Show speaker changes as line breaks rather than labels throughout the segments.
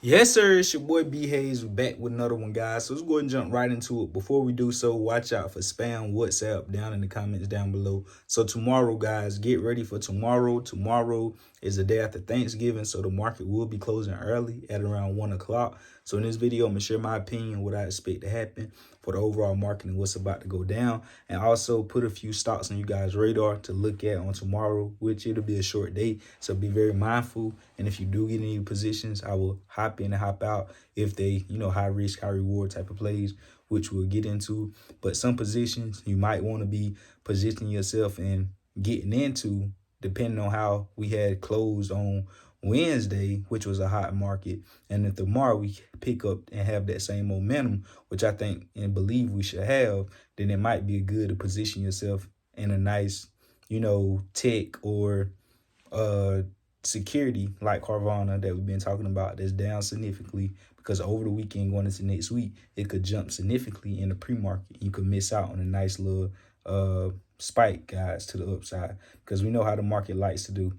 Yes, sir. It's your boy B Hayes. We're back with another one, guys. So let's go ahead and jump right into it. Before we do so, watch out for spam WhatsApp down in the comments down below. So tomorrow, guys, get ready for tomorrow. Tomorrow is the day after Thanksgiving, so the market will be closing early at around 1 o'clock. So in this video, I'm gonna share my opinion, what I expect to happen for the overall market and what's about to go down, and also put a few stocks on you guys' radar to look at on tomorrow, which it'll be a short day. So be very mindful. And if you do get any positions, I will hop in and hop out if they, high risk, high reward type of plays, which we'll get into. But some positions you might want to be positioning yourself and getting into, depending on how we had closed on Wednesday, which was a hot market. And if tomorrow we pick up and have that same momentum, which I think and believe we should have, then it might be good to position yourself in a nice, tech or security like Carvana that we've been talking about that's down significantly, because over the weekend going into next week, it could jump significantly in the pre-market. You could miss out on a nice little spike, guys, to the upside, because we know how the market likes to do.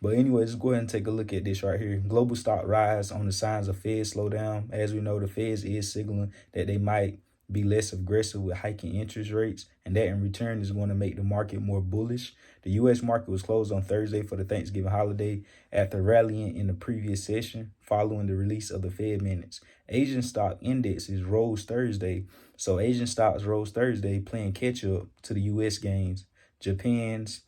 But anyways, let's go ahead and take a look at this right here. Global stock rise on the signs of Fed slowdown. As we know, the Fed is signaling that they might be less aggressive with hiking interest rates, and that in return is going to make the market more bullish. The U.S. market was closed on Thursday for the Thanksgiving holiday after rallying in the previous session following the release of the Fed minutes. Asian stock indexes rose Thursday. So Asian stocks rose Thursday, playing catch up to the U.S. gains. Japan's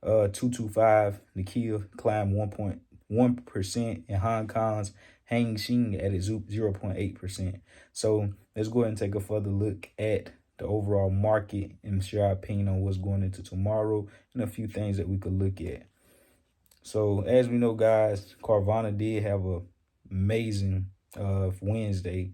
225 Nikkei climbed 1.1%, and Hong Kong's Hang Seng added 0.8%. So let's go ahead and take a further look at the overall market and share our opinion on what's going into tomorrow and a few things that we could look at. So as we know, guys, Carvana did have a amazing Wednesday,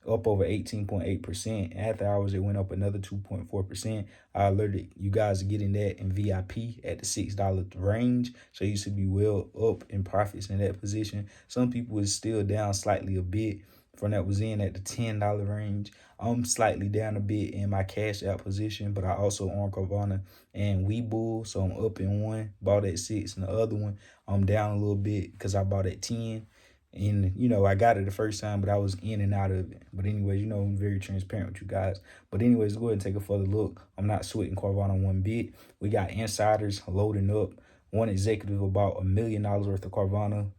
up over 18.8%. After hours, it went up another 2.4%. I alerted you guys to getting that in VIP at the $6 range. So you should be well up in profits in that position. Some people is still down slightly a bit from that was in at the $10 range. I'm slightly down a bit in my cash out position, but I also own Carvana and Webull. So I'm up in one, bought at 6, and the other one I'm down a little bit because I bought at 10. And, I got it the first time, but I was in and out of it. But anyways, I'm very transparent with you guys. But anyways, go ahead and take a further look. I'm not sweating Carvana one bit. We got insiders loading up. One executive about $1 million worth of Carvana.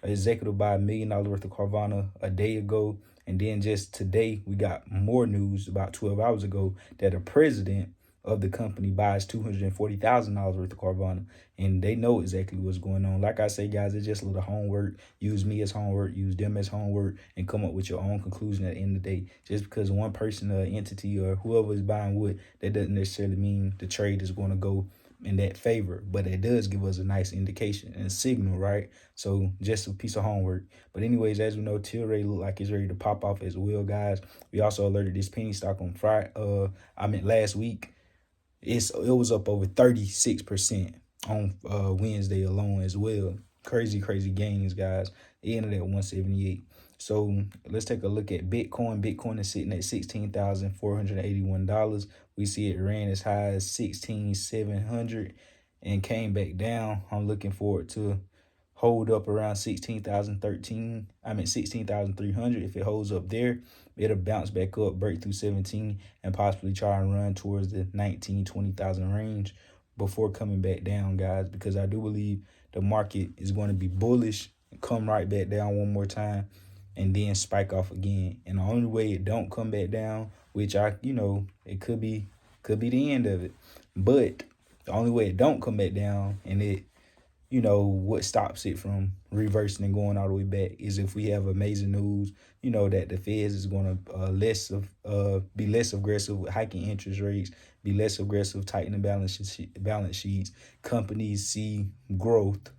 Executive buy $1 million worth of Carvana a day ago. And then just today, we got more news about 12 hours ago that a president of the company buys $240,000 worth of Carvana, and they know exactly what's going on. Like I say, guys, it's just a little homework. Use me as homework, use them as homework, and come up with your own conclusion at the end of the day. Just because one person or entity or whoever is buying wood, that doesn't necessarily mean the trade is going to go in that favor, but it does give us a nice indication and signal, right? So just a piece of homework. But anyways, as we know, Tilray look like it's ready to pop off as well, guys. We also alerted this penny stock on last week. It was up over 36% on Wednesday alone as well. Crazy gains, guys. It ended at 178. So let's take a look at Bitcoin. Bitcoin is sitting at $16,481. We see it ran as high as 16,700 and came back down. I'm looking forward to hold up around 16,300. If it holds up there, it'll bounce back up, break through 17, and possibly try and run towards the 19,000-20,000 range before coming back down, guys, because I do believe the market is going to be bullish and come right back down one more time and then spike off again. And the only way it don't come back down, which it could be the end of it, but the only way it don't come back down and it what stops it from reversing and going all the way back is if we have amazing news, that the Feds is going to be less aggressive with hiking interest rates, be less aggressive tightening balance sheets. Companies see growth,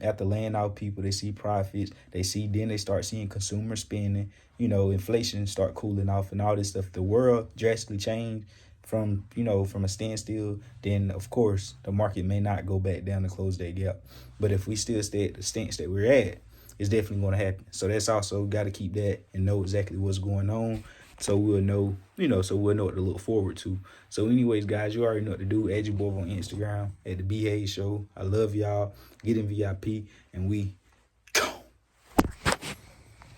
after laying out people, they see profits, then they start seeing consumer spending, inflation start cooling off and all this stuff. The world drastically changed from a standstill, then of course the market may not go back down to close that gap. But if we still stay at the stance that we're at, it's definitely going to happen. So that's also got to keep that and know exactly what's going on, so we'll know, what to look forward to. So anyways, guys, you already know what to do. Add your boy on Instagram at the BA Show. I love y'all. Get in VIP, and we